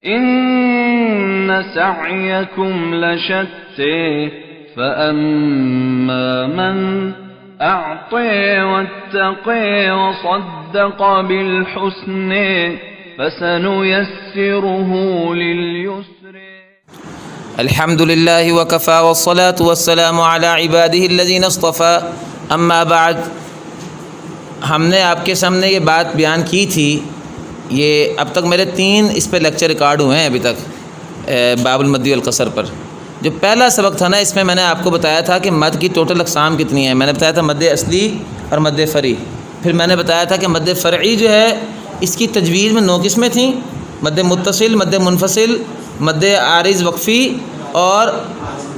إن سعيكم لشتى فأما من أعطى واتقى وصدق بالحسنى فسنيسره لليسر. الحمد لله وكفى والصلاة والسلام على عباده الذين اصطفى اما بعد. ہم نے آپ کے سامنے یہ بات بیان کی تھی. یہ اب تک میرے 3 اس پہ لیکچر ریکارڈ ہوئے ہیں ابھی تک باب المد والقصر پر. جو پہلا سبق تھا نا، اس میں میں نے آپ کو بتایا تھا کہ مد کی ٹوٹل اقسام کتنی ہیں. میں نے بتایا تھا مد اصلی اور مد فرعی. پھر میں نے بتایا تھا کہ مد فرعی جو ہے اس کی تجوید میں 9 قسمیں تھیں: مد متصل، مد منفصل، مد عارض وقفی اور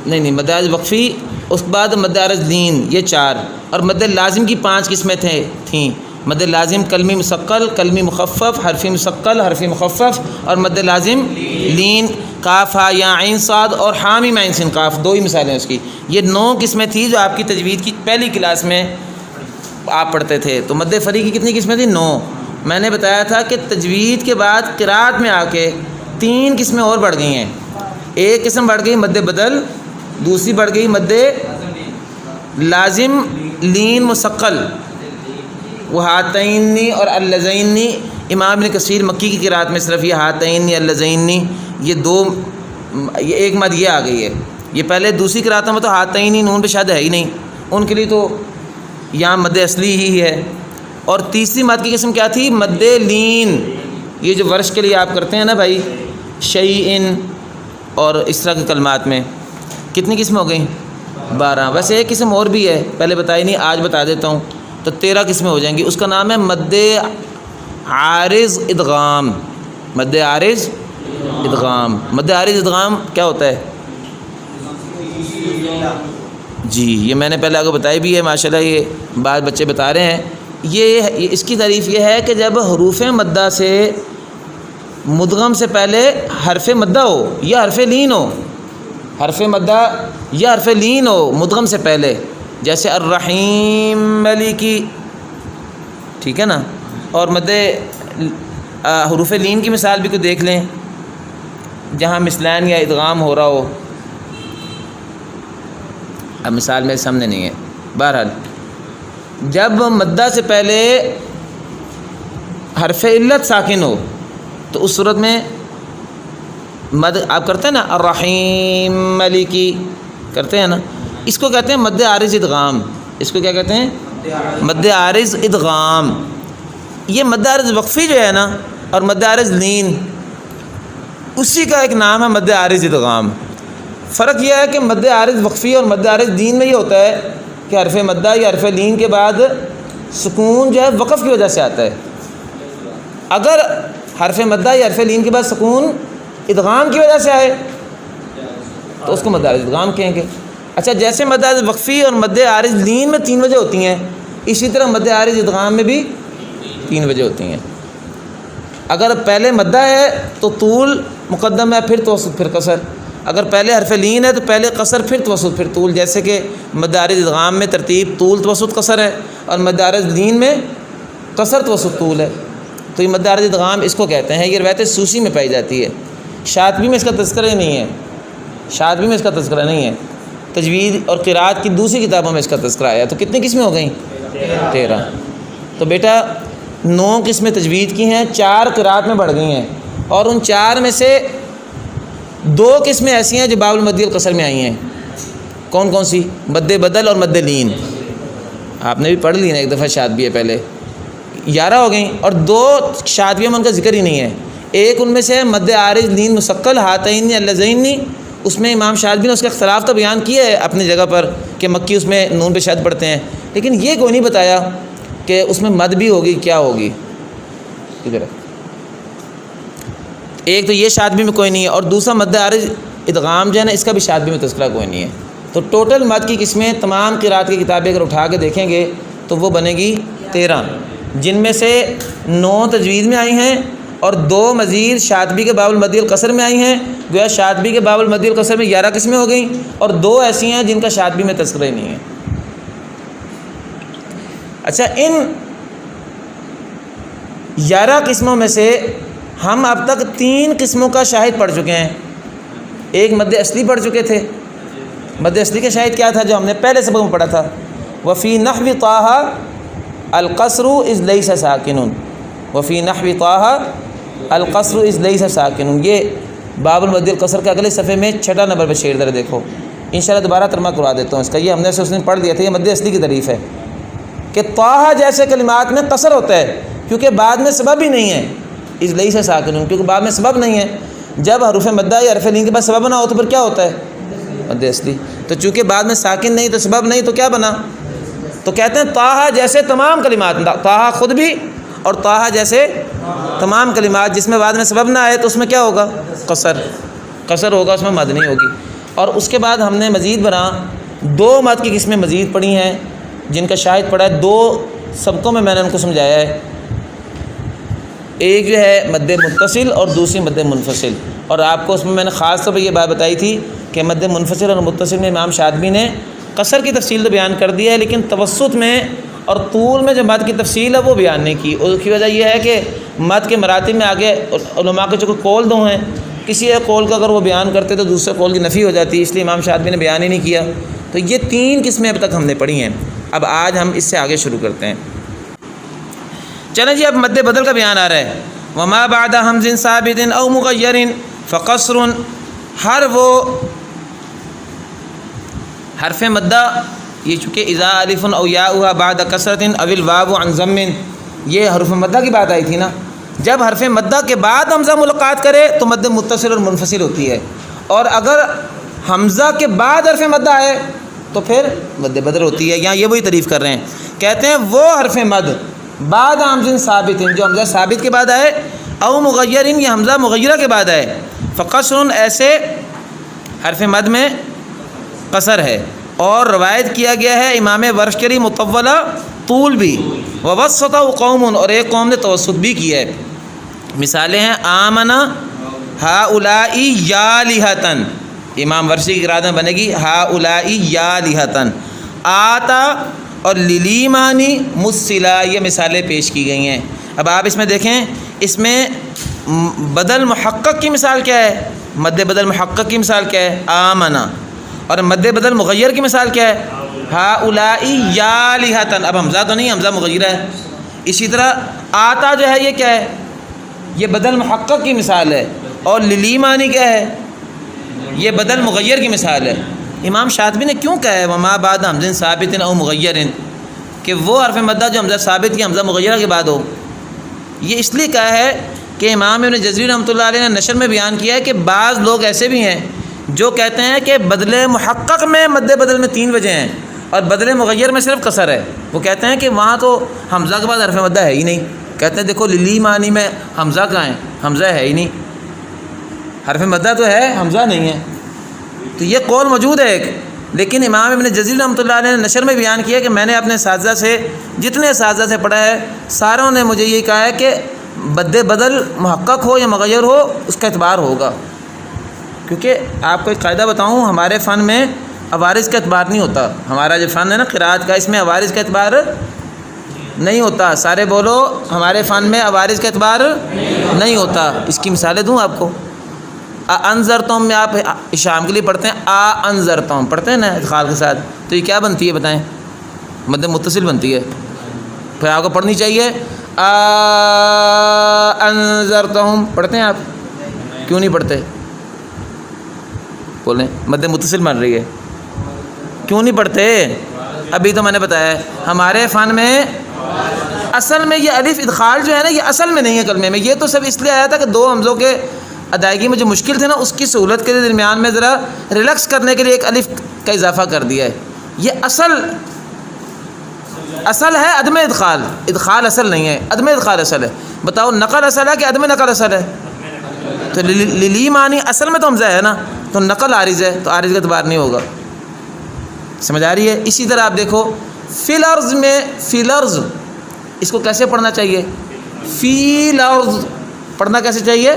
مد عارض وقفی، اس کے بعد مد عارض لین، یہ 4. اور مد لازم کی 5 قسمیں تھیں: مد لازم کلمی مثقل، کلمی مخفف، حرفی مثقل، حرفی مخفف، اور مد لازم لین کاف ہا یا عین صاد اور حامیم عین سین قاف. 2 ہی مثالیں اس کی. یہ 9 قسمیں تھیں جو آپ کی تجوید کی پہلی کلاس میں آپ پڑھتے تھے. تو مد فرعی کی کتنی قسمیں تھیں؟ 9. میں نے بتایا تھا کہ تجوید کے بعد قرات میں آ کے 3 قسمیں اور بڑھ گئی ہیں. ایک قسم بڑھ گئی مد بدل، دوسری بڑھ گئی مد لازم لین مثقل، وہ ہاتینی اور اللذینی. امام ابن کثیر مکی کی قرات میں صرف یہ ہاتینی اللذینی یہ 2، یہ ایک مد یہ آ گئی ہے. یہ پہلے دوسری قراتوں میں تو ہاتینی نون پہ شد ہے ہی نہیں، ان کے لیے تو یہاں مد اصلی ہی ہے. اور تیسری مد کی قسم کیا تھی؟ مد لین. یہ جو ورش کے لیے آپ کرتے ہیں نا بھائی، شیئن اور اس طرح کے کلمات میں کتنی قسمیں ہو گئیں؟ 12. ویسے ایک قسم اور بھی ہے، پہلے بتائی نہیں، آج بتا دیتا ہوں، تو 13 قسمیں ہو جائیں گی. اس کا نام ہے مد عارض ادغام. مد عارض ادغام. مد عارض ادغام کیا ہوتا ہے؟ جی یہ میں نے پہلے آپ کو بتائی بھی ہے، ماشاءاللہ یہ بعض بچے بتا رہے ہیں. یہ اس کی تعریف یہ ہے کہ جب حروف مدہ سے مدغم سے پہلے حرف مدہ ہو یا حرف لین ہو، حرف مدہ یا حرف لین ہو مدغم سے پہلے، جیسے الرحیم ملکی، ٹھیک ہے نا. اور مد حروف لین کی مثال بھی کوئی دیکھ لیں جہاں مثلین یا ادغام ہو رہا ہو. اب مثال میرے سامنے نہیں ہے. بہرحال جب مدہ سے پہلے حرف علت ساکن ہو تو اس صورت میں مد آپ کرتے ہیں نا، الرحیم ملکی کرتے ہیں نا، اس کو کہتے ہیں مد عارض ادغام. اس کو کیا کہتے ہیں؟ مد عارض ادغام. یہ مد عارض وقفی جو ہے نا اور مد عارض لین، اسی کا ایک نام ہے مد عارض ادغام. فرق یہ ہے کہ مد عارض وقفی اور مد عارض لین میں یہ ہوتا ہے کہ حرف مدہ یا حرف لین کے بعد سکون جو ہے وقف کی وجہ سے آتا ہے. اگر حرف مدہ یا حرف لین کے بعد سکون ادغام کی وجہ سے آئے تو اس کو مد عارض ادغام کہیں گے. اچھا، جیسے مد عارض وقفی اور مد عارض لین میں 3 وجہ ہوتی ہیں، اسی طرح مد عارض ادغام میں بھی 3 وجہ ہوتی ہیں. اگر پہلے مدہ ہے تو طول مقدم ہے، پھر توسط، پھر قصر. اگر پہلے حرف لین ہے تو پہلے قصر، پھر توسط، پھر طول. جیسے کہ مد عارض ادغام میں ترتیب طول توسط قصر ہے اور مد عارض لین میں قصر توسط طول ہے. تو یہ مد عارض ادغام اس کو کہتے ہیں. یہ روایت سوسی میں پائی جاتی ہے، شاطبی میں اس کا تذکرہ نہیں ہے. شاطبی میں اس کا تذکرہ نہیں ہے. تجوید اور قرات کی دوسری کتابوں میں اس کا تذکرہ آیا. تو کتنی قسمیں ہو گئیں؟ 13. تو بیٹا 9 قسمیں تجوید کی ہیں، 4 قرات میں بڑھ گئی ہیں. اور ان 4 میں سے 2 قسمیں ایسی ہیں جو باب المد والقصر میں آئی ہیں. کون کون سی؟ مد بدل اور مد لین. آپ نے بھی پڑھ لی نا ایک دفعہ شاطبیہ پہلے. 11 ہو گئیں اور 2 شاطبیہ میں ان کا ذکر ہی نہیں ہے. ایک ان میں سے ہے مد عارض لین مثقل ہاتینی اللذینی. اس میں امام شاطبی نے اس کا اختلاف تو بیان کیا ہے اپنی جگہ پر کہ مکی اس میں نون پہ شد پڑھتے ہیں، لیکن یہ کوئی نہیں بتایا کہ اس میں مد بھی ہوگی کیا ہوگی. ادھر ایک تو یہ شاطبی میں کوئی نہیں ہے، اور دوسرا مد عارض ادغام جو ہے نا اس کا بھی شاطبی میں تذکرہ کوئی نہیں ہے. تو ٹوٹل مد کی قسمیں تمام قرات کی کتابیں اگر اٹھا کے دیکھیں گے تو وہ بنے گی 13، جن میں سے 9 تجوید میں آئی ہیں اور 2 مزید شاطبی کے باب المد والقصر میں آئی ہیں. گویا شاطبی کے باب المد والقصر میں 11 قسمیں ہو گئیں اور 2 ایسی ہیں جن کا شاطبی میں تذکرہ ہی نہیں ہے. اچھا، ان 11 قسموں میں سے ہم اب تک 3 قسموں کا شاہد پڑھ چکے ہیں. ایک مد اصلی پڑھ چکے تھے. مد اصلی کا شاہد کیا تھا جو ہم نے پہلے سبق میں پڑھا تھا؟ وفی نحو طٰہٰ القصر اذ لیس ساکن. وفی نحو طٰہٰ القصر اذ لیس ساکن. یہ باب المد القصر کے اگلے صفحے میں 6 نمبر پہ شعر ذرا دیکھو. انشاءاللہ دوبارہ ترجمہ کروا دیتا ہوں اس کا. یہ ہم نے اس دن پڑھ لیا تھا. یہ مد اصلی کی تعریف ہے کہ طٰہٰ جیسے کلمات میں قصر ہوتا ہے کیونکہ بعد میں سبب ہی نہیں ہے. اذ لیس ساکن کیونکہ بعد میں سبب نہیں ہے. جب حروف مدہ یا حرف لین کے بعد سبب نہ ہو تو پھر کیا ہوتا ہے؟ مد اصلی. تو چونکہ بعد میں ساکن نہیں تو سبب نہیں تو کیا بنا؟ تو کہتے ہیں طٰہٰ جیسے تمام کلمات، طٰہٰ خود بھی اور طٰہٰ جیسے تمام کلمات جس میں بعد میں سبب نہ آئے تو اس میں کیا ہوگا؟ قصر ہوگا، اس میں مد نہیں ہوگی. اور اس کے بعد ہم نے مزید برآں 2 مد کی قسمیں مزید پڑھی ہیں جن کا شاہد پڑھا ہے. 2 سبقوں میں نے ان کو سمجھایا ہے. ایک جو ہے مد متصل اور دوسری مد منفصل. اور آپ کو اس میں نے خاص طور پہ یہ بات بتائی تھی کہ مد منفصل اور متصل میں امام شاطبی نے قصر کی تفصیل تو بیان کر دی ہے لیکن توسط میں اور طول میں جو مد کی تفصیل ہے وہ بیان نہیں کی. اس کی وجہ یہ ہے کہ مد کے مراتب میں آگے علماء کے جو قول 2 ہیں، کسی ایک قول کا اگر وہ بیان کرتے تو دوسرے قول کی نفی ہو جاتی، اس لیے امام شاطبی نے بیان ہی نہیں کیا. تو یہ 3 قسمیں اب تک ہم نے پڑھی ہیں. اب آج ہم اس سے آگے شروع کرتے ہیں. چلیں جی، اب مد بدل کا بیان آ رہا ہے. وما بعد حمز ثابت او مغیر فقصر. ہر وہ حرف مدہ، یہ چونکہ اذا الف او یاء بعد کسرۃ او الواو عن ضم، یہ حروف مدہ کی بات آئی تھی نا. جب حرف مدہ کے بعد حمزہ ملاقات کرے تو مد متصل اور منفصل ہوتی ہے، اور اگر حمزہ کے بعد حرف مدہ آئے تو پھر مد بدل ہوتی ہے. یہاں یہ وہی تعریف کر رہے ہیں. کہتے ہیں وہ حرف مد بعد حمز ثابت، جو حمزہ ثابت کے بعد آئے، او مغیر، یہ حمزہ مغیرہ کے بعد آئے، فقصر، ایسے حرف مد میں قصر ہے. اور روایت کیا گیا ہے امام ورش کی مطولہ طول بھی، ووسطہ قوم، اور ایک قوم نے توسط بھی کیا ہے. مثالیں ہیں آمن ہؤلاء یالہۃ، امام ورشی کی قرأت میں بنے گی ہؤلاء یالہۃ. آتا اور للیمانی مسلا، یہ مثالیں پیش کی گئی ہیں. اب آپ اس میں دیکھیں، اس میں بدل محقق کی مثال کیا ہے؟ مد بدل محقق کی مثال کیا ہے؟ آمنا. اور مد بدل مغیر کی مثال کیا ہے؟ ہؤلاء یالہۃ. اب حمزہ تو نہیں، حمزہ مغیرہ ہے. اسی طرح آتا جو ہے یہ کیا ہے؟ یہ بدل محقق کی مثال ہے. اور للیمانی کیا ہے؟ یہ بدل مغیر کی مثال ہے. امام شاطبی نے کیوں کہا ہے وما بعد حمز ثابت او مغیر، کہ وہ حرف مدہ جو حمزہ ثابت کی حمزہ مغیرہ کے بعد ہو؟ یہ اس لیے کہا ہے کہ امام ابن جزری رحمۃ اللہ علیہ نے نشر میں بیان کیا ہے کہ بعض لوگ ایسے بھی ہیں جو کہتے ہیں کہ بدل محقق میں مد بدل میں 3 وجہ ہیں اور بدل مغیر میں صرف قصر ہے. وہ کہتے ہیں کہ وہاں تو حمزہ کے بعد حرف مدہ ہے ہی نہیں. کہتے ہیں دیکھو للی معنی میں حمزہ کہاں ہے؟ حمزہ ہے ہی نہیں، حرف مدہ تو ہے، حمزہ نہیں ہے. تو یہ قول موجود ہے ایک، لیکن امام ابن جزری رحمۃ اللہ علیہ نے نشر میں بیان کیا کہ میں نے اپنے اساتذہ سے، جتنے اساتذہ سے پڑھا ہے، ساروں نے مجھے یہ کہا ہے کہ مد بدل محقق ہو یا مغیر ہو اس کا اعتبار ہوگا. کیونکہ آپ کو ایک قاعدہ بتاؤں، ہمارے فن میں عوارض کا اعتبار نہیں ہوتا. ہمارا جو فن ہے نا قراءت کا، اس میں عوارض کا اعتبار نہیں ہوتا. سارے بولو، ہمارے فن میں عوارض کا اعتبار نہیں ہوتا. اس کی مثالیں دوں آپ کو. انذرتم میں آپ شام کے لیے پڑھتے ہیں انذرتم، پڑھتے ہیں نا ادخال کے ساتھ، تو یہ کیا بنتی ہے بتائیں؟ مد متصل بنتی ہے. پھر آپ کو پڑھنی چاہیے انذرتم، پڑھتے ہیں آپ؟ کیوں نہیں پڑھتے؟ بولیں. مد متصل بن رہی ہے، کیوں نہیں پڑھتے؟ ابھی تو میں نے بتایا ہے ہمارے فن میں اصل میں یہ الف ادخال جو ہے نا، یہ اصل میں نہیں ہے کلمے میں. یہ تو سب اس لیے آیا تھا کہ 2 حمزوں کے ادائیگی میں جو مشکل تھے نا، اس کی سہولت کے درمیان میں ذرا ریلیکس کرنے کے لیے ایک الف کا اضافہ کر دیا ہے. یہ اصل ہے عدم ادخال. ادخال اصل نہیں ہے، عدم ادخال اصل ہے. بتاؤ نقل اصل ہے کہ عدم نقل اصل ہے؟ تو للی معنی اصل میں تو حمزہ ہے نا، تو نقل عارض ہے، تو عارض کا اعتبار نہیں ہوگا. سمجھ آ رہی ہے؟ اسی طرح آپ دیکھو فی الارض میں، فی الارض اس کو کیسے پڑھنا چاہیے؟ فی الارض پڑھنا کیسے چاہیے؟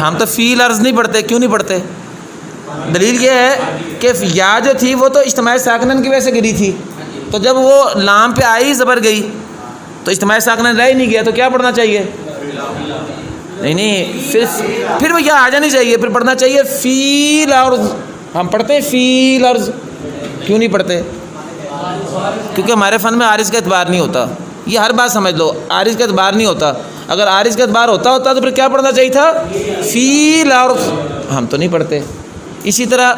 ہم تو فی الارض نہیں پڑھتے. کیوں نہیں پڑھتے؟ دلیل یہ ہے کہ یا جو تھی وہ تو اجتماع ساکنن کی وجہ سے گری تھی، تو جب وہ لام پہ آئی زبر گئی تو اجتماع ساکنن رہ ہی نہیں گیا، تو کیا پڑھنا چاہیے؟ نہیں پھر وہ یہاں آ جانی چاہیے، پھر پڑھنا چاہیے فی الارض. ہم پڑھتے ہیں فی الارض، کیوں نہیں پڑھتے؟ کیونکہ ہمارے فن میں عارض کا اعتبار نہیں ہوتا. یہ ہر بات سمجھ لو، عارض کا اعتبار نہیں ہوتا. اگر عارض کا اعتبار ہوتا تو پھر کیا پڑھنا چاہیے تھا؟ فی الارض. ہم تو نہیں پڑھتے. اسی طرح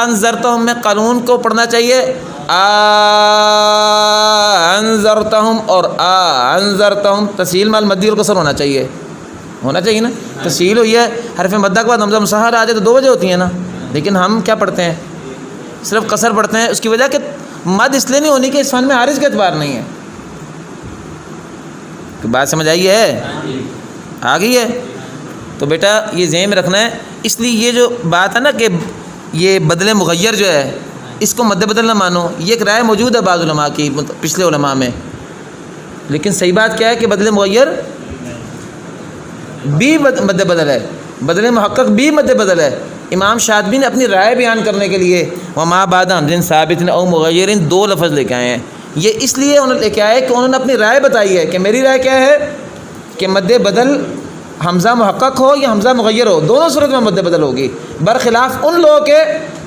انذرتہم میں قانون کو پڑھنا چاہیے انذرتہم اور انذرتہم. تسہیل مال مدی اور قصر ہونا چاہیے نا. تسہیل ہوئی ہے، حرف مدہ کے بعد حمزہ مسہر آ جائے تو 2 وجہ ہوتی ہیں نا. لیکن ہم کیا پڑھتے ہیں؟ صرف قصر پڑھتے ہیں. اس کی وجہ کہ مد اس لیے نہیں ہونی کہ اس فن میں عارض کا اعتبار نہیں ہے. تو بات سمجھ آئی ہے؟ آ گئی ہے؟ تو بیٹا یہ ذہن میں رکھنا ہے. اس لیے یہ جو بات ہے نا کہ یہ بدل مغیر جو ہے اس کو مد بدل نہ مانو، یہ ایک رائے موجود ہے بعض علماء کی، پچھلے علماء میں. لیکن صحیح بات کیا ہے کہ بدل مغیر بھی مد بدل ہے، بدل محقق بھی مد بدل ہے. امام شاطبی نے اپنی رائے بیان کرنے کے لیے وما بعد حمزہ ثابت او مغیر 2 لفظ لے کے آئے ہیں. یہ اس لیے انہوں نے لے کے آئے کہ انہوں نے اپنی رائے بتائی ہے کہ میری رائے کیا ہے کہ مد بدل حمزہ محقق ہو یا حمزہ مغیر ہو، دونوں صورت میں مد بدل ہوگی. برخلاف ان لوگوں کے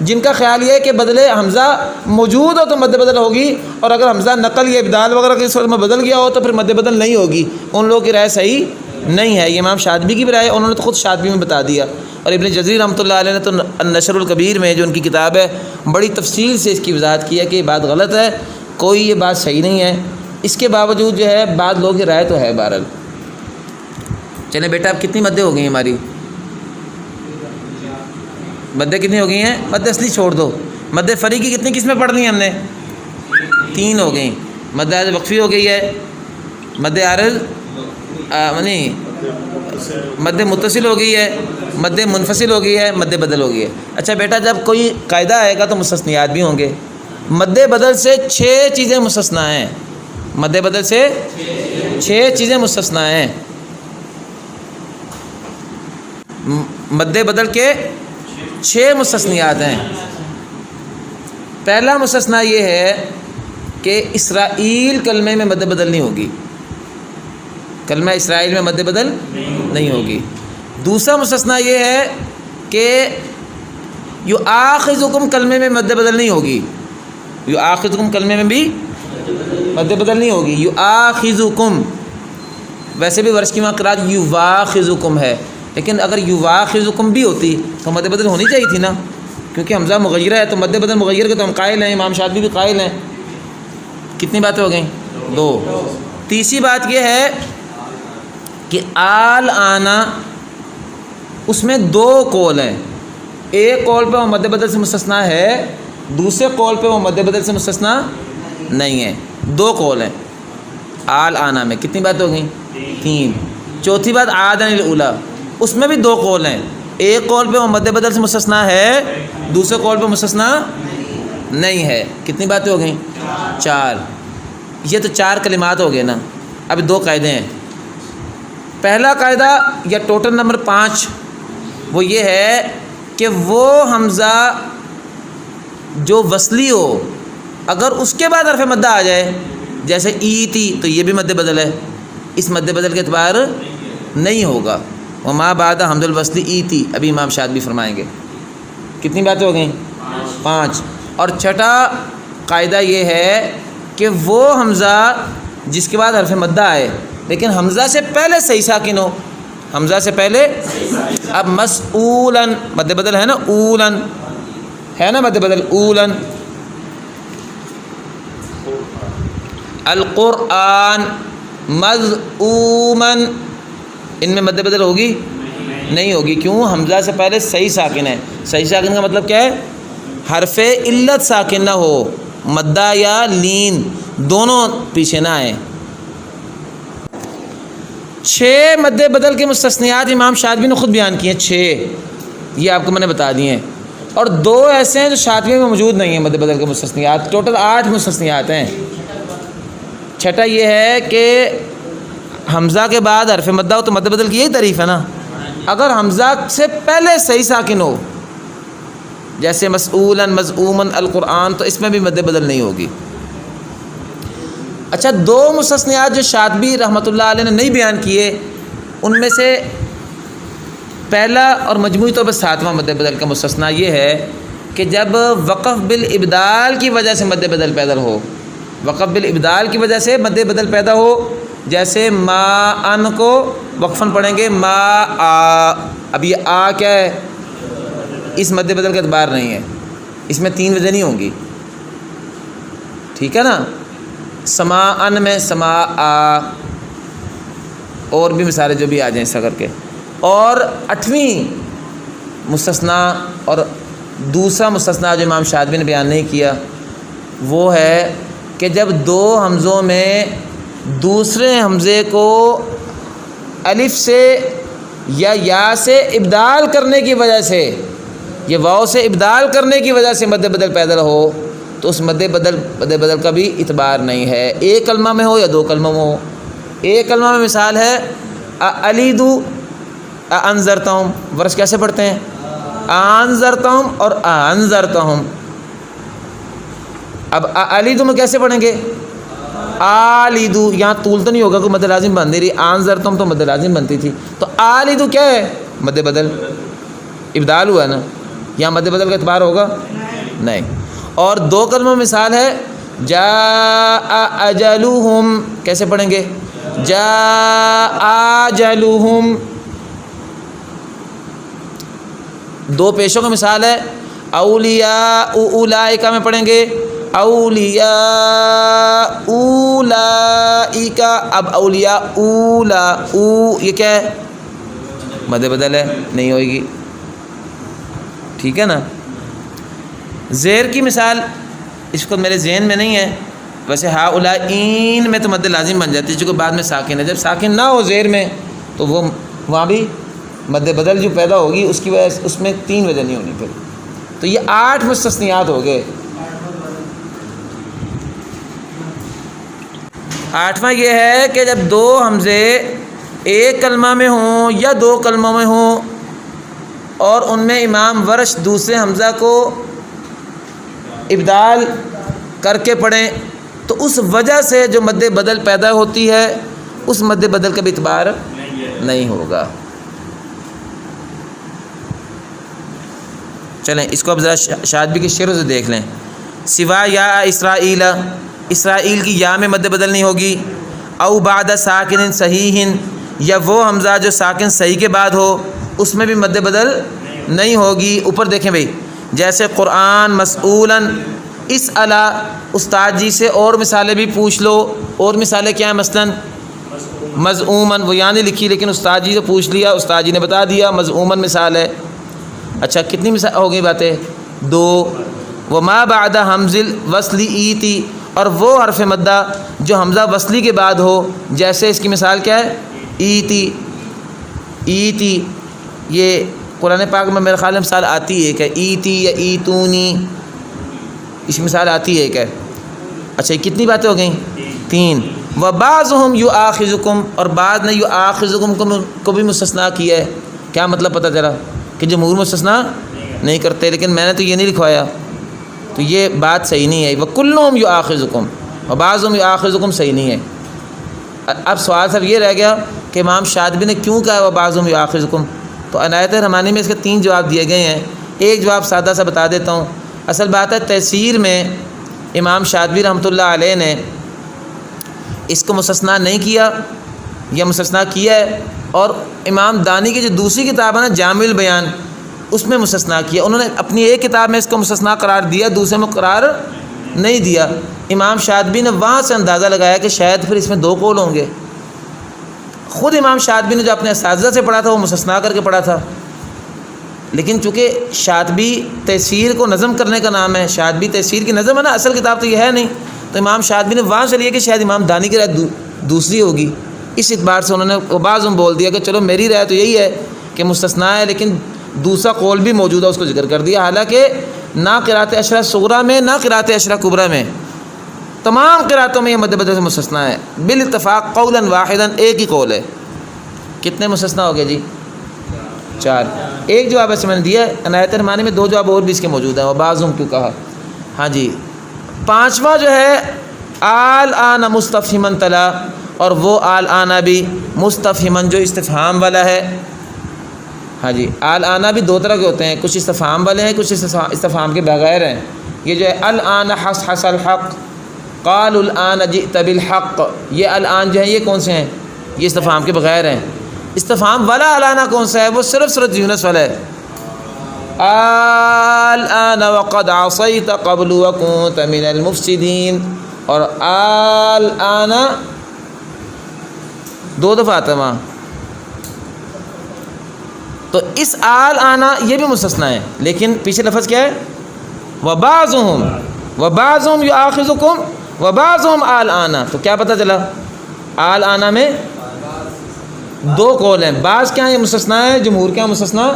جن کا خیال یہ ہے کہ بدل حمزہ موجود ہو تو مد بدل ہوگی، اور اگر حمزہ نقل یا ابدال وغیرہ کی صورت میں بدل گیا ہو تو پھر مد بدل نہیں ہوگی. ان لوگوں کی رائے صحیح نہیں ہے. یہ امام شاطبی کی بھی رائے انہوں نے تو خود شاطبی میں بتا دیا. اور ابن جزری رحمۃ اللہ علیہ نے تو النشر الکبیر میں جو ان کی کتاب ہے بڑی تفصیل سے اس کی وضاحت کی ہے کہ یہ بات غلط ہے، کوئی یہ بات صحیح نہیں ہے. اس کے باوجود جو ہے بعض لوگوں کی رائے تو ہے. بہرحال چلیں بیٹا اب کتنی مدیں ہو گئی ہیں ہماری؟ مدیں کتنی ہو گئی ہیں؟ مد اصلی چھوڑ دو. مد فری کی کتنی قسمیں پڑھ لی ہیں ہم نے؟ 3 ہو گئیں. مد عارض وقفی ہو گئی ہے، مد عارض مد متصل ہو گئی ہے، مد منفصل ہو گئی ہے، مد بدل ہو گئی ہے. اچھا بیٹا جب کوئی قاعدہ آئے گا تو مستثنیات بھی ہوں گے. مد بدل سے 6 چیزیں مستثنیٰ ہیں. مد بدل سے 6 چیزیں مستثنیٰ ہیں. مد بدل کے 6 مستثنیات ہیں. پہلا مستثنیٰ یہ ہے کہ اسرائیل کلمے میں مد بدل نہیں ہوگی. کلمہ اسرائیل میں مد بدل نہیں ہوگی. دوسرا مستثنیٰ یہ ہے کہ یؤاخذکم کلمے میں مد بدل نہیں ہوگی. یؤاخذکم کلمے میں بھی مد بدل نہیں ہوگی. یؤاخذکم ویسے بھی ورش کی وہاں قرات یواخذکم ہے، لیکن اگر یواخذکم بھی ہوتی تو مد بدل ہونی چاہیے تھی نا، کیونکہ حمزہ مغیرہ ہے تو مد بدل مغیر کے تو ہم قائل ہیں، امام شاطبی بھی قائل ہیں. کتنی باتیں ہو گئیں؟ 2. تیسری بات یہ ہے کہ آل آنا اس میں 2 قول ہیں. ایک قول پہ وہ مد بدل سے مستثنیٰ ہے، دوسرے قول پہ وہ مد بدل سے مستثنیٰ نہیں ہے. 2 قول ہیں آل آنا میں. کتنی بات ہو گئیں؟ 3. چوتھی بات عادن الاولیٰ، اس میں بھی 2 قول ہیں. ایک قول پہ وہ مد بدل سے مستثنیٰ ہے، دوسرے قول پہ مستثنیٰ نہیں ہے. کتنی باتیں ہو گئیں؟ 4. یہ تو 4 کلمات ہو گئے نا. اب 2 قاعدے ہیں. پہلا قاعدہ یا ٹوٹل نمبر 5 وہ یہ ہے کہ وہ حمزہ جو وصلی ہو اگر اس کے بعد حرف مدہ آ جائے، جیسے ایتی تو یہ بھی مد بدل ہے، اس مد بدل کے اعتبار نہیں ہوگا. وما بعد حمد الوصلی ایتی، ابھی امام شاطبی فرمائیں گے. کتنی باتیں ہو گئیں؟ 5. اور چھٹا قاعدہ یہ ہے کہ وہ حمزہ جس کے بعد حرف مدہ آئے لیکن حمزہ سے پہلے صحیح ساکن ہو. حمزہ سے پہلے اب مسئولن مد بدل ہے نا، اولن ہے نا مد بدل، اولن. القرآن مذعومن، ان میں مد بدل ہوگی؟ نہیں ہوگی. کیوں؟ حمزہ سے پہلے صحیح ساکن ہے. صحیح ساکن کا مطلب کیا ہے؟ حرف علت ساکن نہ ہو، مدہ یا لین دونوں پیچھے نہ آئیں. 6 مد بدل کے مستثنیات امام شاطبی نے خود بیان کیے ہیں. 6 یہ آپ کو میں نے بتا دیے ہیں، اور 2 ایسے ہیں جو شاطبی میں موجود نہیں ہیں مد بدل کے مستثنیات. ٹوٹل 8 مستثنیات ہیں. چھٹا یہ ہے کہ حمزہ کے بعد حرف مدہ ہو تو مد بدل کی یہی تعریف ہے نا. اگر حمزہ سے پہلے صحیح ساکن ہو جیسے مسئولن مذعومن القرآن تو اس میں بھی مد بدل نہیں ہوگی. اچھا 2 مستثنیات جو شاطبی رحمۃ اللہ علیہ نے نہیں بیان کیے ان میں سے پہلا اور مجموعی طور پر 7واں مد بدل کا مستثنیٰ یہ ہے کہ جب وقف بالابدال کی وجہ سے مد بدل پیدا ہو، وقف بالابدال کی وجہ سے مد بدل پیدا ہو، جیسے ما ان کو وقفاً پڑھیں گے ما آ، اب یہ آ کیا ہے؟ اس مد بدل کا اعتبار نہیں ہے، اس میں 3 وجہ نہیں ہوں گی، ٹھیک ہے نا؟ سما ان میں سما آ، اور بھی مثالیں جو بھی آ جائیں اس کر کے۔ اور 8ویں مستثنیٰ اور دوسرا مستثنیٰ جو امام شاطبی نے بیان نہیں کیا وہ ہے کہ جب 2 حمزوں میں دوسرے حمزے کو الف سے یا سے ابدال کرنے کی وجہ سے، یہ واو سے ابدال کرنے کی وجہ سے مد بدل پیدا ہو تو اس مد بدل کا بھی اعتبار نہیں ہے، ایک کلمہ میں ہو یا 2 کلموں میں ہو۔ ایک کلمہ میں مثال ہے الیدو انذرتہم، ورش کیسے پڑھتے ہیں؟ انذرتہم اور انذرتہم۔ اب الیدو میں کیسے پڑھیں گے؟ آلیدو، یہاں طول تو نہیں ہوگا، کوئی مد لازم بن نہیں رہی، انذرتہم تو مد لازم بنتی تھی، تو آلیدو کیا ہے؟ مد بدل، ابدال ہوا ہے نا، یہاں مد بدل کا اعتبار ہوگا نہیں۔ اور 2 کلمہ مثال ہے جاء اجلہم، کیسے پڑھیں گے؟ جاء اجلہم۔ 2 پیشوں کا مثال ہے اولیاء اولئک میں پڑھیں گے اولیاء اولئک، اب اولیاء اولا او یہ کیا ہے؟ مد بدل ہے، نہیں ہوئے گی، ٹھیک ہے نا؟ زیر کی مثال اس کو میرے ذہن میں نہیں ہے، ویسے ہا اولئین میں تو مد لازم بن جاتی ہے چونکہ بعد میں ساکن ہے، جب ساکن نہ ہو زیر میں تو وہ وہاں بھی مد بدل جو پیدا ہوگی اس کی وجہ سے اس میں 3 وجہ نہیں ہونی پھر۔ تو یہ 8 مستثنیات ہو گئے۔ 8واں یہ ہے کہ جب 2 حمزے ایک کلمہ میں ہوں یا 2 کلموں میں ہوں اور ان میں امام ورش دوسرے حمزہ کو ابدال کر کے پڑھیں تو اس وجہ سے جو مد بدل پیدا ہوتی ہے اس مد بدل کا بھی اعتبار نہیں ہوگا۔ چلیں اس کو اب ذرا شاطبی کے شعروں سے دیکھ لیں۔ سوا یا اسرائیل، اسرائیل کی یا میں مد بدل نہیں ہوگی۔ او بعد ساکن صحیح، یا وہ حمزہ جو ساکن صحیح کے بعد ہو اس میں بھی مد بدل نہیں ہوگی۔ اوپر دیکھیں بھئی، جیسے قرآن مسئولاً اس علا، استاد جی سے اور مثالیں بھی پوچھ لو، اور مثالیں کیا ہیں؟ مثلاً مزعوماً، وہ یہاں نہیں لکھی لیکن استاد جی سے پوچھ لیا، استاد جی نے بتا دیا مزعوماً مثال ہے۔ اچھا کتنی مثال ہو گئی باتیں؟ 2۔ وما بعد حمز الوصل ایتی، اور وہ حرف مدہ جو حمزہ وصلی کے بعد ہو، جیسے اس کی مثال کیا ہے؟ ایتی، ایتی، یہ قرآن پاک میں میرے خیال میں مثال آتی ہے کہ ایتی یا ایتونی، اس مثال آتی ہے کہ۔ اچھا یہ کتنی باتیں ہو گئیں؟ 3۔ وبعضهم یؤاخذکم، اور بعض نے یؤاخذکم کو بھی مستثنیٰ کیا ہے۔ کیا مطلب پتہ چلا؟ کہ جمہور مستثنیٰ نہیں کرتے، لیکن میں نے تو یہ نہیں لکھوایا، تو یہ بات صحیح نہیں ہے۔ وکلہم یؤاخذکم وبعضهم یؤاخذکم صحیح نہیں ہے۔ اب سوال صرف یہ رہ گیا کہ امام شاطبی نے کیوں کہا وبعضهم یؤاخذکم؟ تو عنایت رحمانی میں اس کے 3 جواب دیے گئے ہیں۔ ایک جواب سادہ سا بتا دیتا ہوں۔ اصل بات ہے تفسیر میں امام شاطبی رحمۃ اللہ علیہ نے اس کو مستثنیٰ نہیں کیا یا مستثنیٰ کیا ہے، اور امام دانی کی جو دوسری کتاب ہے نا جامع البیان، اس میں مستثنیٰ کیا۔ انہوں نے اپنی ایک کتاب میں اس کو مستثنیٰ قرار دیا، دوسرے میں قرار نہیں دیا۔ امام شاطبی نے وہاں سے اندازہ لگایا کہ شاید پھر اس میں 2 قول ہوں گے۔ خود امام شاطبی نے جو اپنے اساتذہ سے پڑھا تھا وہ مستثنیٰ کر کے پڑھا تھا، لیکن چونکہ شاطبی تفسیر کو نظم کرنے کا نام ہے، شاطبی تفسیر کی نظم ہے نا، اصل کتاب تو یہ ہے نہیں، تو امام شاطبی نے وہاں سے لیا کہ شاید امام دانی کی رائے دوسری ہوگی، اس اعتبار سے انہوں نے بعض بول دیا کہ چلو میری رائے تو یہی ہے کہ مستثنیٰ ہے، لیکن دوسرا قول بھی موجود ہے اس کو ذکر کر دیا۔ حالانکہ نہ قرات عشرہ صغریٰ میں نہ قرات عشرہ کبریٰ میں، تمام قراتوں میں یہ مد بدل سے مستثنیٰ ہے، بالاتفاق قولا واحدا، ایک ہی قول ہے۔ کتنے مستثنیٰ ہو گئے جی؟ 4۔ ایک جواب ایسے میں نے دیا ہے، عنایت رحمانی میں 2 جواب اور بھی اس کے موجود ہیں، وہ بعضوں کیوں کہا۔ ہاں جی 5واں جو ہے آل آن مستفہما تلا، اور وہ آل آنا بھی مستفہمن جو استفہام والا ہے. ہاں جی، آل آنا بھی دو طرح کے ہوتے ہیں، کچھ استفہام والے ہیں، کچھ استفہام کے بغیر ہیں. یہ جو ہے الآن حصحص الحق، قالوا الآن جئت بالحق، یہ الآن جو ہے یہ کون سے ہیں؟ یہ استفہام کے بغیر ہیں. استفہام والا الآن کون سا ہے؟ وہ صرف سورۃ یونس والا ہے. الآن وقد عصیت قبل وکنت من المفسدین، اور الآن دو دفعہ آتا ہے وہاں. تو اس الآن یہ بھی مستثنیٰ ہے، لیکن پیچھے لفظ کیا ہے؟ وبعضهم یؤاخذکم وبعضهم الآن. تو کیا پتہ چلا؟ الآن میں دو قول ہیں، بعض کیا یہ مستثنیٰ ہے، جمہور کیا مستثنیٰ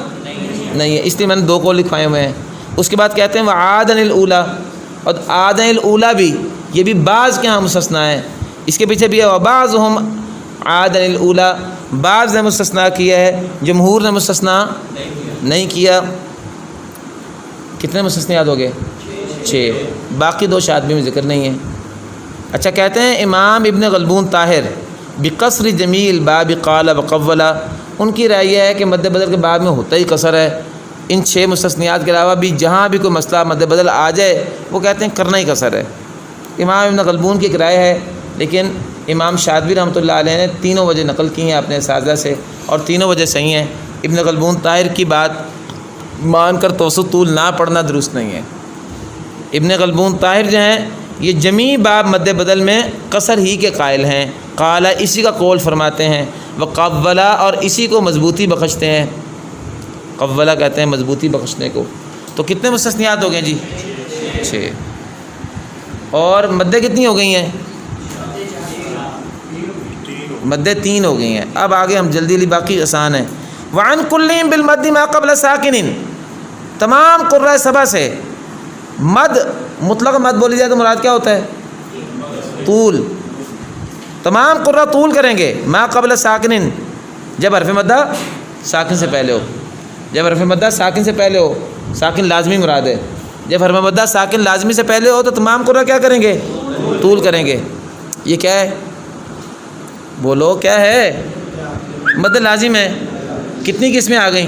نہیں ہے، اس لیے میں نے دو قول لکھوائے ہوئے ہیں. اس کے بعد کہتے ہیں وعادن الاولی، اور عادن الاولی بھی یہ بھی بعض کے ہاں مستثنیٰ ہے. اس کے پیچھے بھی ہے وبعضهم عادن الاولی، بعض نے مستثنیٰ کیا ہے، جمہور نے مستثنیٰ نہیں کیا. کتنے مستثنیات ہو گئے؟ 6. باقی 2 شاذ میں ذکر نہیں ہے. اچھا، کہتے ہیں امام ابن غلبون طاہر بقصر جمیل باب قال وقولا، ان کی رائے یہ ہے کہ مد بدل کے باب میں ہوتا ہی قصر ہے. ان 6 مستثنیات کے علاوہ بھی جہاں بھی کوئی مسئلہ مد بدل آ جائے وہ کہتے ہیں کرنا ہی قصر ہے. امام ابن غلبون کی ایک رائے ہے، لیکن امام شاطبی رحمۃ اللہ علیہ نے تینوں وجہ نقل کی ہیں اپنے اساتذہ سے، اور تینوں وجہ صحیح ہیں. ابن غلبون طاہر کی بات مان کر توسط طول نہ پڑھنا درست نہیں ہے. ابن غلبون طاہر جو ہیں یہ جمیع باب مد بدل میں قصر ہی کے قائل ہیں. قال اسی کا قول فرماتے ہیں، وقولا اور اسی کو مضبوطی بخشتے ہیں. قولا کہتے ہیں مضبوطی بخشنے کو. تو کتنے مستثنیات ہو گئے جی؟ 6. اور مدیں کتنی ہو گئی ہیں؟ مدیں 3 ہو گئی ہیں. اب آگے ہم جلدی باقی آسان ہیں. وعن کلیم بالمد ما قبل ساکن، تمام قرۂ سبع سے مد مطلق مد بولی جائے تو مراد کیا ہوتا ہے؟ طول. تمام قرہ طول کریں گے ما قبل ساکن، جب حرف مدہ ساکن سے پہلے ہو. جب حرف مدہ ساکن سے پہلے ہو، ساکن لازمی مراد ہے. جب حرف مدہ ساکن لازمی سے پہلے ہو تو تمام قرہ کیا کریں گے؟ طول کریں گے. یہ کیا ہے؟ بولو کیا ہے؟ مد لازم ہے. کتنی قسمیں آ گئیں؟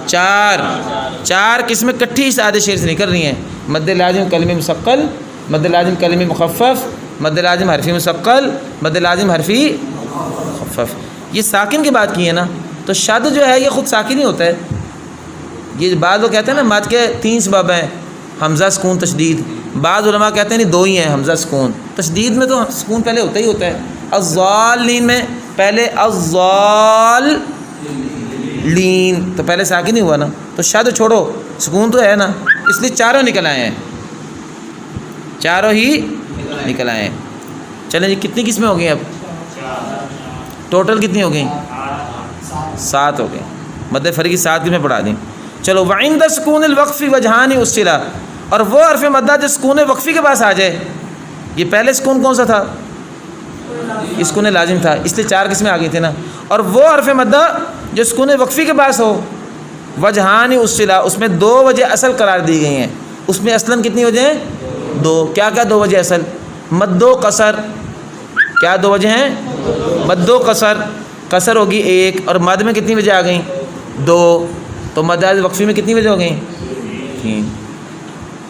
4 قسمیں کٹھی اس آدھے شعر سے نکل رہی ہیں. مد لازم کلمی مثقل، مد لازم کلمی مخفف، مد لازم حرفی مثقل، مد لازم حرفی مخفف. یہ ساکن کی بات کی ہے نا، تو شد جو ہے یہ خود ساکن ہی ہوتا ہے. یہ بعض لوگ کہتے ہیں نا مد کے 3 سبب ہیں، حمزہ سکون تشدید. بعض علماء کہتے ہیں نہیں 2 ہی ہیں، حمزہ سکون. تشدید میں تو سکون پہلے ہوتا ہی ہوتا ہے. الضالین میں پہلے الضال لین، تو پہلے ساکن ہی ہوا نا. تو شد چھوڑو، سکون تو ہے نا، اس لیے چاروں نکل آئے ہیں، چاروں ہی نکل آئے ہیں. چلیں جی، کتنی قسمیں ہو گئی اب؟ ٹوٹل کتنی ہو گئیں؟ 7 ہو گئیں. مد فریقی 7 قسمیں پڑھا دیں. چلو وعند سکون الوقفی وجہانی اصطلاح، اور وہ حرف مدہ جو سکون وقفی کے پاس آ جائے. یہ پہلے سکون کون سا تھا؟ یہ سکون لازم تھا، اس لیے 4 قسمیں آ گئی تھیں نا. اور وہ حرف مدہ جو سکون وقفی کے پاس ہو، وجہانی اصطلاح، اس میں 2 وجہ اصل قرار دی گئی ہیں. اس میں اصلاً کتنی وجہ ہیں؟ 2. کیا 2 وجہ اصل؟ مد و قصر. کیا 2 وجہ ہیں؟ مد و قصر. قصر ہوگی 1، اور مد میں کتنی وجہ آ گئیں؟ 2. تو مد وقفی میں کتنی وجہ ہو گئیں؟ 3.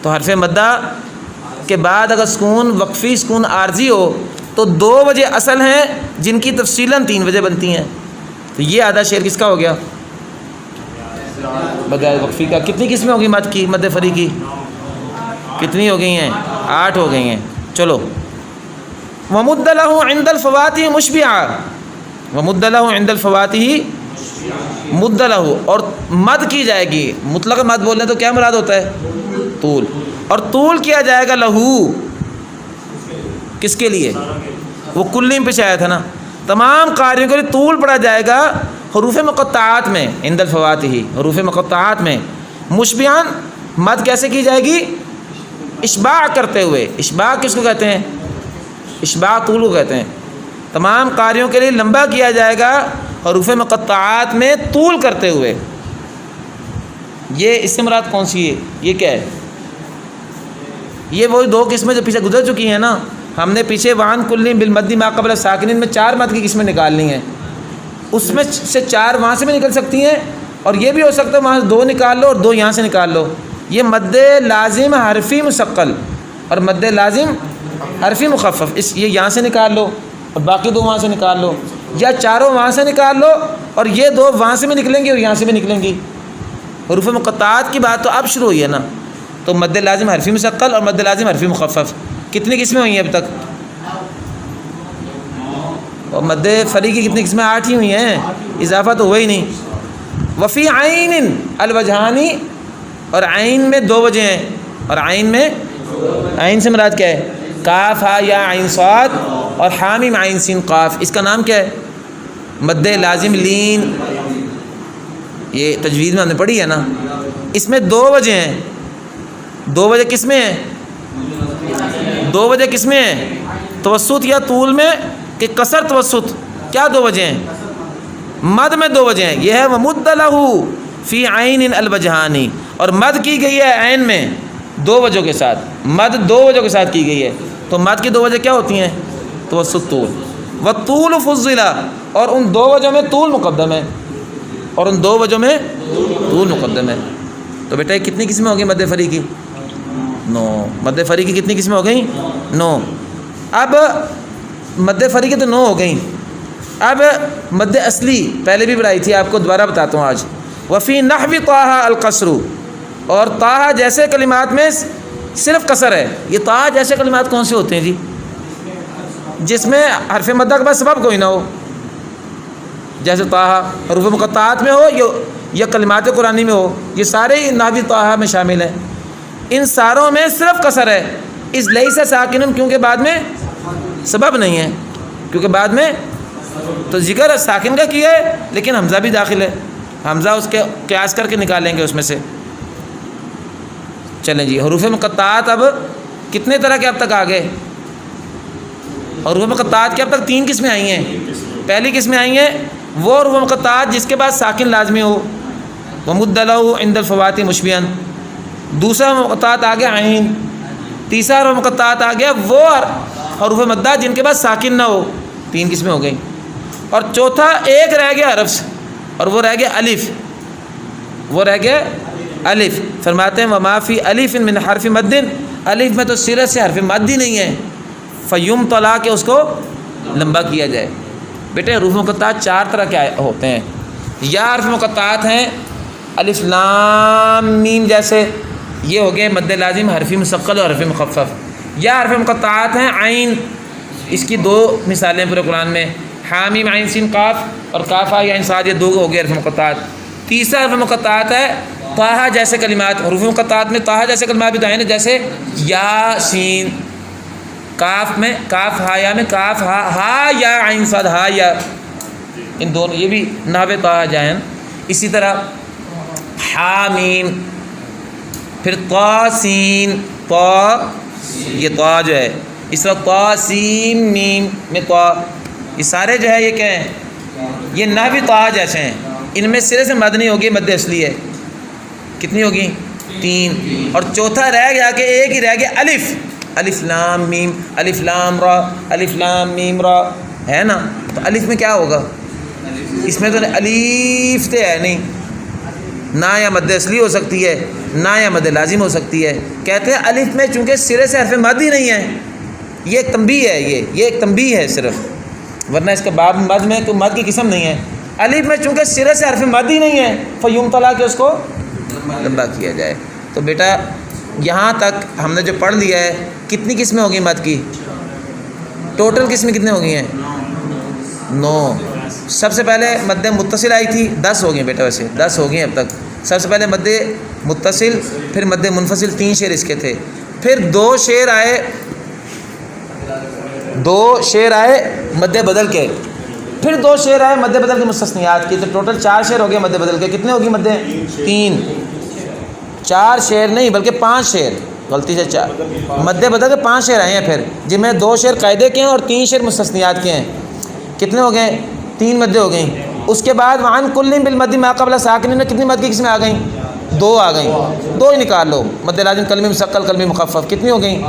تو حرف مدہ کے بعد اگر سکون وقفی سکون عارضی ہو تو 2 وجہ اصل ہیں جن کی تفصیلاً 3 وجہ بنتی ہیں. تو یہ آدھا شعر کس کا ہو گیا؟ مد وقفی کا. کتنی قسمیں ہو گئی مد کی؟ مد فری کی کتنی ہو گئی ہیں؟ 8 ہو گئی ہیں. چلو ومد لہ عند الفواتح مشبعہ، ومد لہ عند الفواتح مد لہ، اور مد کی جائے گی. مطلق مد بولنے تو کیا مراد ہوتا ہے؟ طول. اور طول کیا جائے گا لہو، کس کے لیے؟ وہ کلیم پہ آیا تھا نا. تمام قاریوں کے لیے طول پڑھا جائے گا حروف مقطعات میں. عند الفواتح حروف مقطعات میں. مشبعاً مد کیسے کی جائے گی؟ اشباع کرتے ہوئے. اشباع کس کو کہتے ہیں؟ اشباع طول کو کہتے ہیں. تمام قاریوں کے لیے لمبا کیا جائے گا حروف مقطعات میں طول کرتے ہوئے. یہ اس سے مراد کون سی ہے؟ یہ کیا ہے؟ یہ وہی 2 قسمیں جو پیچھے گزر چکی ہیں نا. ہم نے پیچھے وعن کل بالمد ما قبل ساکنین میں 4 مد کی قسمیں نکالنی ہیں، اس میں سے 4 وہاں سے بھی نکل سکتی ہیں، اور یہ بھی ہو سکتا ہے وہاں سے 2 نکال لو اور 2 یہاں سے نکال لو۔ یہ مد لازم حرفی مثقل اور مد لازم حرفی مخفف، یہ یہاں سے نکال لو اور باقی 2 وہاں سے نکال لو، یا چاروں وہاں سے نکال لو اور یہ 2 وہاں سے بھی نکلیں گی اور یہاں سے بھی نکلیں گی۔ حروف مقطعات کی بات تو اب شروع ہوئی ہے نا، تو مد لازم حرفی مثقل اور مد لازم حرفی مخفف کتنی قسمیں ہوئی ہیں اب تک؟ اور مد فری کی کتنی قسمیں؟ 8 ہی ہوئی ہیں، اضافہ تو ہوا ہی نہیں۔ وفی عین الوجہانی، اور عین میں 2 وجہ ہیں، اور عین میں عین سے مراد کیا ہے؟ کاف ہا یا عین صاد اور حامیم عین سین قاف، اس کا نام کیا ہے؟ مد لازم لین۔ یہ تجوید میں ہم نے پڑھی ہے نا، اس میں 2 وجہ ہیں۔ 2 وجہ کس میں ہیں؟ 2 وجہ کس میں ہیں؟ توسط یا طول میں کہ کسر توسط؟ کیا 2 وجہ ہیں؟ مد میں 2 وجہ ہیں، یہ ہے ومد لہ فی عین الوجہانی، اور مد کی گئی ہے عین میں 2 وجہوں کے ساتھ، مد 2 وجہوں کے ساتھ کی گئی ہے۔ تو مد کی 2 وجہ کیا ہوتی ہیں؟ توسط، طول۔ والطول فضلا، اور ان 2 وجہوں میں طول مقدم ہے، اور ان 2 وجہوں میں طول مقدم ہے۔ تو بیٹا یہ کتنی قسمیں ہو گئی مد فری کی؟ 9۔ مد فری کی کتنی قسمیں ہو گئیں؟ 9۔ اب مد فری کی تو 9 ہو گئیں، اب مد اصلی پہلے بھی بتائی تھی آپ کو، دوبارہ بتاتا ہوں آج۔ وفی نحو طٰہٰ القصر، اور طٰہٰ جیسے کلمات میں صرف قصر ہے۔ یہ طٰہٰ جیسے کلمات کون سے ہوتے ہیں جی؟ جس میں حرف مدہ کے بعد سبب کوئی نہ ہو، جیسے طٰہٰ حروف مقطعات میں ہو یا کلمات قرآنی میں ہو، یہ سارے ہی نحو طٰہٰ میں شامل ہیں۔ ان ساروں میں صرف قصر ہے، اس لیس ساکن، کیونکہ بعد میں سبب نہیں ہے، کیونکہ بعد میں تو ذکر ساکن کا کیا ہے لیکن حمزہ بھی داخل ہے، حمزہ اس کے قیاس کر کے نکالیں گے اس میں سے۔ چلیں جی، حروف مقطعات اب کتنے طرح کے اب تک آ گئے؟ حروف مقطعات کی اب تک 3 قسمیں آئی ہیں۔ پہلی قسمیں آئی ہیں وہ حروف مقطعات جس کے بعد ساکن لازمی ہو، ومد لہ عند الفوات مشبہا۔ دوسرا مقطعات آ گیا عین۔ تیسرا حروف مقطعات آ گیا وہ حروف مدہ جن کے بعد ساکن نہ ہو۔ 3 قسمیں ہو گئیں، اور چوتھا ایک رہ گیا حرف، اور وہ رہ گیا الف، وہ رہ گیا الف۔ فرماتے ہیں وما فی الف من حرف مد، الف میں تو سرے سے حرف مد ہی نہیں ہے، فیمطلا کہ اس کو لمبا کیا جائے۔ بیٹے حروف مقطعات 4 طرح کے ہوتے ہیں، یا حرف مقطعات ہیں الف لام میم جیسے، یہ ہو گئے مد لازم حرفی مثقل اور حرفی مخفف۔ یا حرف مقطعات ہیں عین، اس کی 2 مثالیں پورے قرآن میں، حامیم عین سین قاف اور کاف یا عین صاد، یہ 2 ہو گئے حرف مقطعات۔ تیسرا حرف مقطعات ہے طٰہٰ جیسے کلمات۔ حروف مقطعات میں طٰہٰ جیسے کلمات بھی تو ہیں، جیسے یا سین، کاف میں کاف ہا یا میں کاف ہا یا عین صاد ہا یا، ان دونوں یہ بھی نحو طٰہٰ جائیں۔ اسی طرح حامیم، پھر طاسین، طا یہ طا جو ہے، اس طرح طاسیم میم میں طا، یہ سارے جو ہے یہ کیا ہیں؟ یہ نحو طٰہٰ جیسے ہیں، ان میں سرے سے مد نہیں ہوگی، مد اصلی ہے۔ کتنی ہوگی؟ 3۔ اور چوتھا رہ گیا کہ ایک ہی رہ گیا الف، الف لام میم، الف لام را، الف لام میم را، ہے نا؟ تو الف میں کیا ہوگا؟ اس میں تو الف تو ہے نہیں، نہ یا مد اصلی ہو سکتی ہے نہ یا مد لازم ہو سکتی ہے۔ کہتے ہیں الف میں چونکہ سرے سے حرف مد ہی نہیں ہے، یہ ایک تنبیہ ہے، یہ ایک تنبیہ ہے صرف، ورنہ اس کے باب مد میں تو مد کی قسم نہیں ہے۔ الف میں چونکہ سرے سے حرف مد ہی نہیں ہے، فیمطلا کہ اس کو لمبا کیا جائے۔ تو بیٹا یہاں تک ہم نے جو پڑھ لیا ہے، کتنی قسمیں ہوگی مد کی؟ ٹوٹل قسمیں کتنے ہو گئی ہیں؟ 9۔ سب سے پہلے مد متصل آئی تھی، 10 ہو گئی بیٹا، ویسے 10 ہو گئی اب تک۔ سب سے پہلے مد متصل، پھر مد منفصل، 3 شعر اس کے تھے، پھر 2 شعر آئے مد بدل کے، پھر 2 شعر آئے مد بدل کے مستثنیات کی، تو ٹوٹل 4 شعر ہو گئے مد بدل کے۔ کتنے ہوگی مد؟ 3۔ 4 شعر نہیں بلکہ 5 شعر، غلطی سے 4 مد بدل کے 5 شعر آئے ہیں، پھر جن میں 2 شعر قاعدے کے ہیں اور 3 شعر مستثنیات کے ہیں۔ کتنے ہو گئے؟ 3 مدیں ہو گئیں۔ اس کے بعد وعن کل بالمد ما قبل ساکن میں کتنی مد کی قسمیں آ گئیں؟ 2 آ گئیں، 2 ہی نکال لو، مد لازم کلمی مثقل کلمی مخفف، کتنی ہو گئیں؟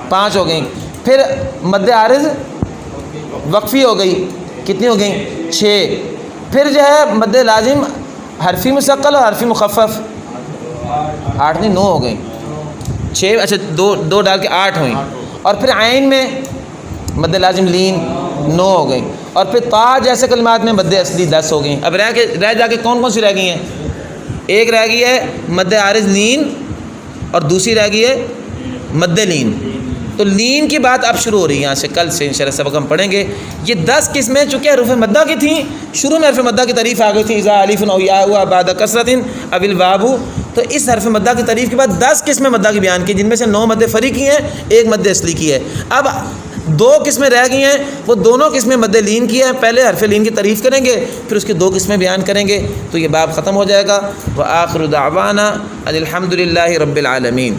5 ہو گئیں۔ پھر مد عارض وقفی ہو گئی، کتنی ہو گئیں؟ 6. پھر جو ہے مد لازم حرفی مثقل اور حرفی مخفف 8 نہیں 9 ہو گئیں. 6 اچھا 2 ڈال کے 8 ہوئیں. اور پھر عین میں مد لازم لین 9 ہو گئیں. اور پھر تا جیسے کلمات میں مد اصلی 10 ہو گئیں. اب رہ جا کے کون کون سی رہ گئی ہیں؟ ایک رہ گئی ہے مد عارض لین اور دوسری رہ گئی ہے مد لین. تو لین کی بات اب شروع ہو رہی ہے یہاں سے، کل سے انشاءاللہ سبق ہم پڑھیں گے. یہ 10 قسمیں چونکہ حروف مدہ کی تھیں، شروع میں حرف مدہ کی تعریف آ گئی تھی، اذا الف او یا ہوا بعد کسرۃ اب الواو. تو اس حرف مدہ کی تعریف کے بعد 10 قسمیں مدہ کی بیان کی، جن میں سے 9 مد فری کی ہیں، 1 مد اصلی کی ہے. اب 2 قسمیں رہ گئی ہیں، وہ دونوں قسمیں مد لین کی ہیں. پہلے حرف لین کی تعریف کریں گے، پھر اس کی 2 قسمیں بیان کریں گے، تو یہ باب ختم ہو جائے گا. وآخر دعوانا ان الحمد للہ رب العالمین.